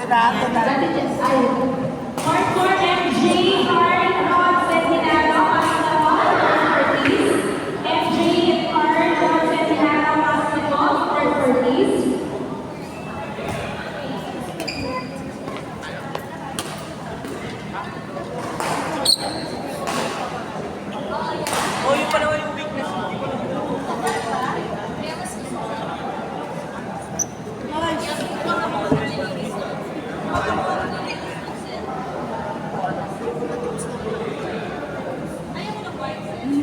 Advantages. Hardcore MJ, hard rods and hinagaw, basketball, third please. MJ, hard rods and hinagaw, basketball, third please. Oh, yung pala yung weakness mo.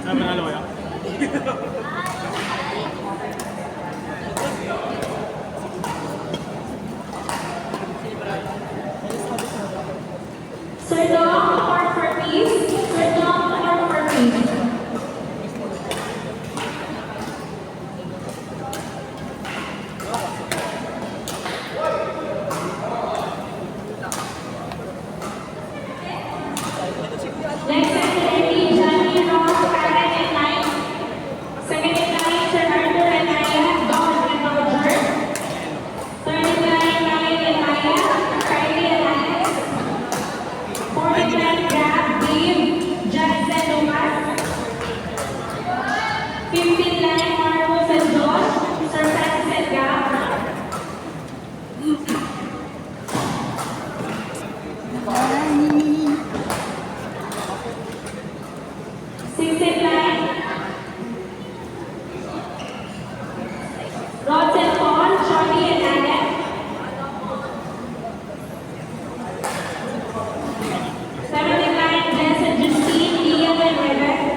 Saan manalo kaya? Sir Dom, hard for peace. Sir Dom, hard for peace. Next activity, Johnny, Ross, Karen, and Mike. Second in line, Sir Arthur and Maya, Don and Roger. Third in line, Ryan and Maya, Kylie and Alex. Fourth in line, Gab, Dave, Janice and Lucas. Fifth in line, Marcos and Josh, Sir Francis and Gab. Sixth in line, Rods and Paul, Shorty and Adam. Seventh in line, Jess and Justine, Liam and Rebecca.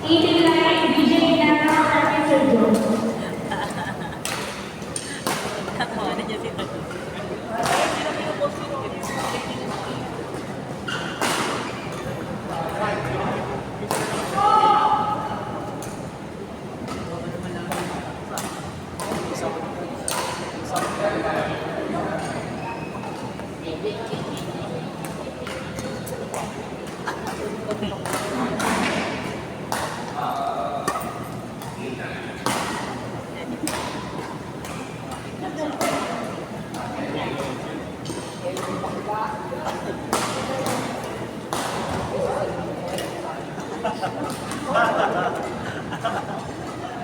Eighth in line, Vijay, Dana, Armin, Sir Joe. Tatawa na niya sila.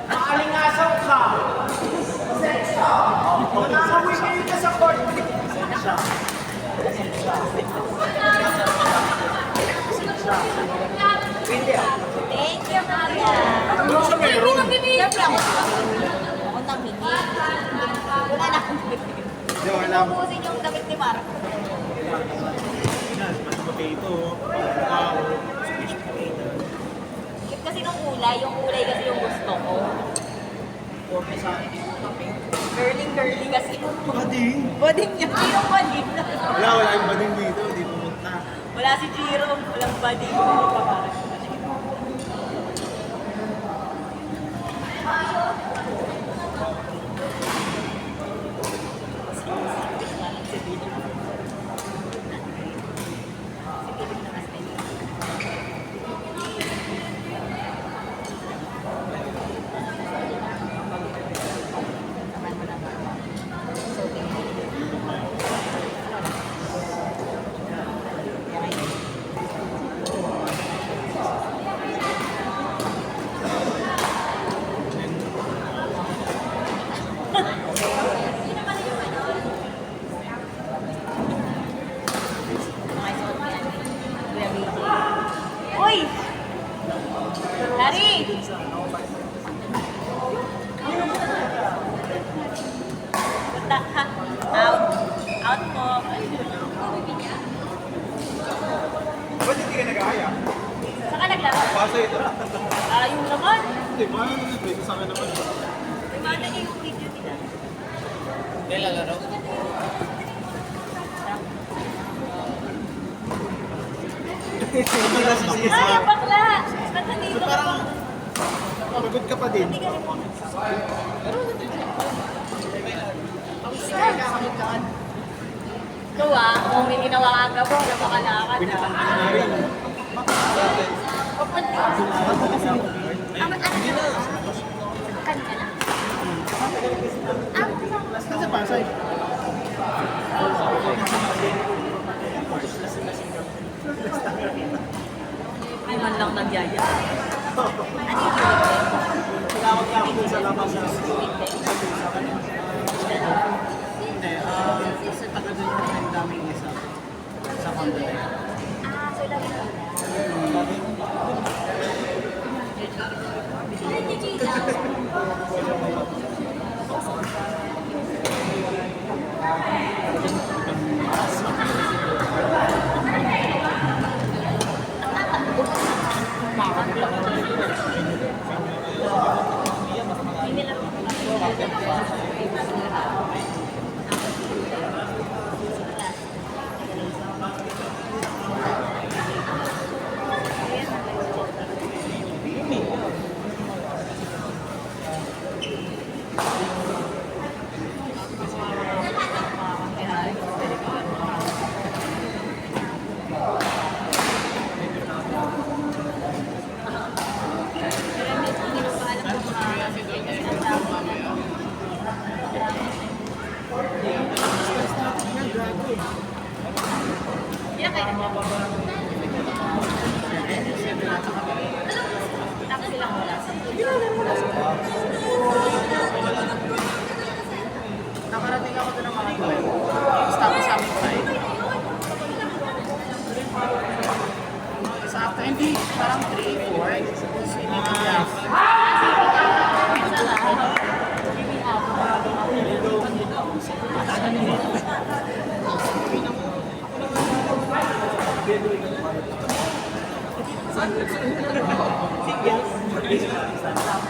Maalingasaw ka! Sensya! Nakakawin ka sa court! Sensya! Hindi ah. Thank you, Maya. Ano siya meron? Siyempre ako. Ako namingi. Wala na akong damit. Hindi, wala mo. Ubusin yung damit ni Marco. Pinas, mashed potato, wow, squished potato. Yung kasi nung kulay, yung kulay kasi yung gusto ko. Okay sa akin. Girly kasi. Bading? Bading niya. Yung bading. Wala yung bading dito, hindi pumunta. Wala si Jiro. Walang bading. Walang kaparas. Uy! Larry! Punta ka. Out. Out mo. Ba't hindi ka nag-aaya? Saan ka naglaro? Basta ito. Ayun naman. Hindi, paano nag-pwede sa akin naman? Limana niya yung video nila. Hindi, lalaro. Hindi kasi siya. Ay, yung bakla! Ba't nandito ka? Parang, pagod ka pa din. Hindi ka rin. Ito kung may ginawa ka mo, napakalakad. Pinatang ka na rin. Hindi na. Kasi Pasay. Hindi man lang nagyaya. Tinawag niya ako dun sa labas na hindi, kasi taga dun yung ang daming isa sa condo na yun. Ilan kayo? Tapos silang wala. Nakarating ako doon ng mga 12. Tapos sa amin 5. Sa after, hindi, parang 3, 4. Tapos hindi na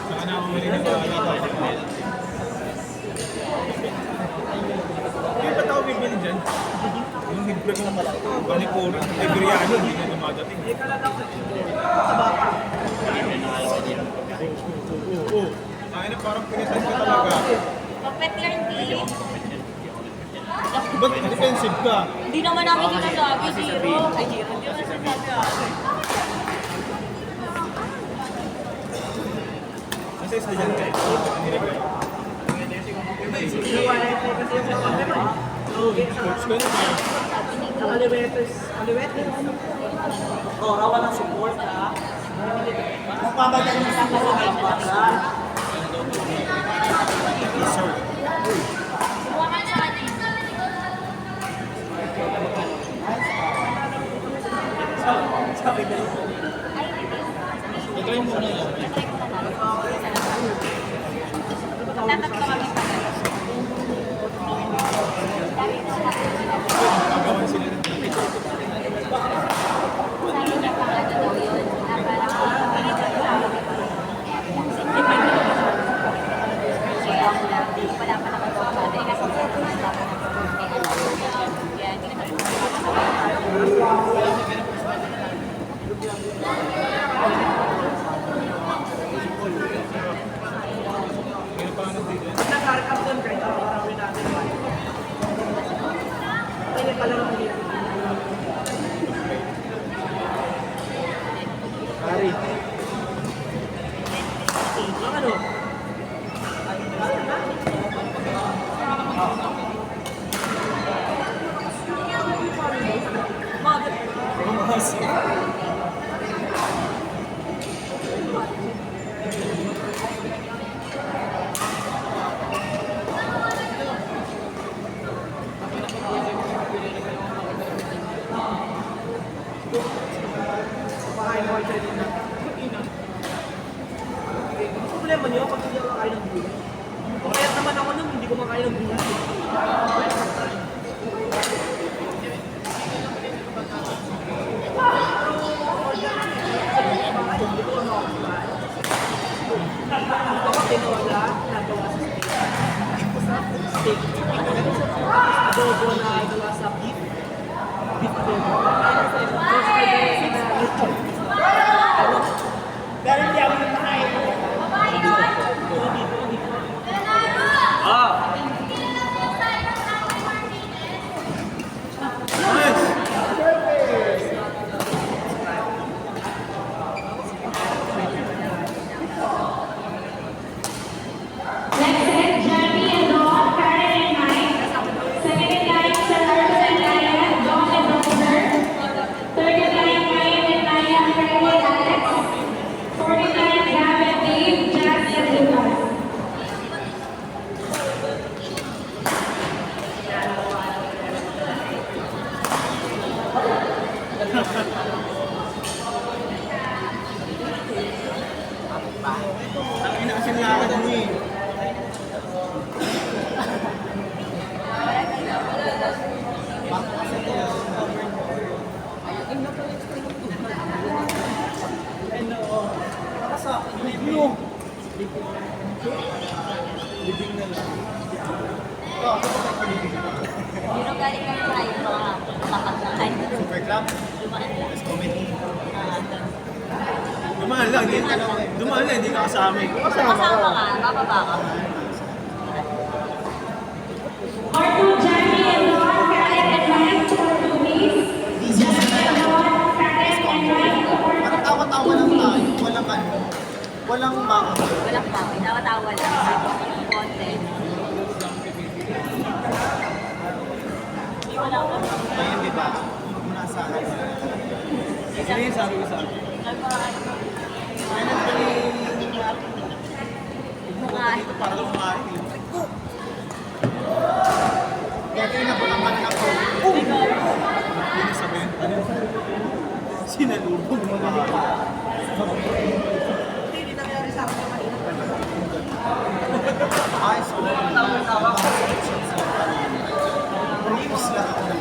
Saka na ako marinig na Kaya ba't ako bibili dyan? Yung higpre ko panipuro, ay biryano, hindi na dumadating. Oo. Ay na parang pinisan ka talaga. Kapit yan, di. Ba't defensive ka? Hindi naman namin sinasabi, zero. Ay, zero. Hindi naman sinasabi. Kasi isa dyan kayo. Coach ko na Oh, rawa ng support ha. Magpapagay ng sa pasa. Yes, sir. Sabi ko. Ito yung muna yan. Tatatlo kami pa. Gagawan sila ng Sabi niya pa ano daw yun. Parang wala pa naman sa bagay kasi kaya hindi Kaya pa nandito. Nag-arcap doon kahit ako maraming natin. Pwede pala ng dito. Ari. Ang ano? Pakain mo kayo dito. Ang problema niyo, pag hindi ako kakain ng gulay. Kaya naman ako nun, hindi ko makain ng gulay. Kapag tinawala, nagawa sa steak. Adobo na gawa sa beef. Beef adobo. Pero hindi ako nakain. Ang inaasilakan mo eh. Libing na lang. Pero galing kami tayo mga kapagkain. Super Club, Lumaan lang. Let's Comedy. Dumaan lang, hindi ka kasama eh. Kasama ka, bababa ka. Arthur, Jamie, and Ron, Karen, and Mike for 2 weeks. Jamie, and Ron, Karen, and Mike for At tawa-tawa lang tayo, walang ano, walang mga. Walang tao, tawa-tawa lang. Konti. Wala ko. Ngayon, di ba? Nasa akin. Ano yung sabi ko sa akin? Mukha. Para lumahin eh. Kaya kinabulang ka na ako. Hindi na sabihin, ano yung sinalubong mo na. Ay, so, tapos lang ako.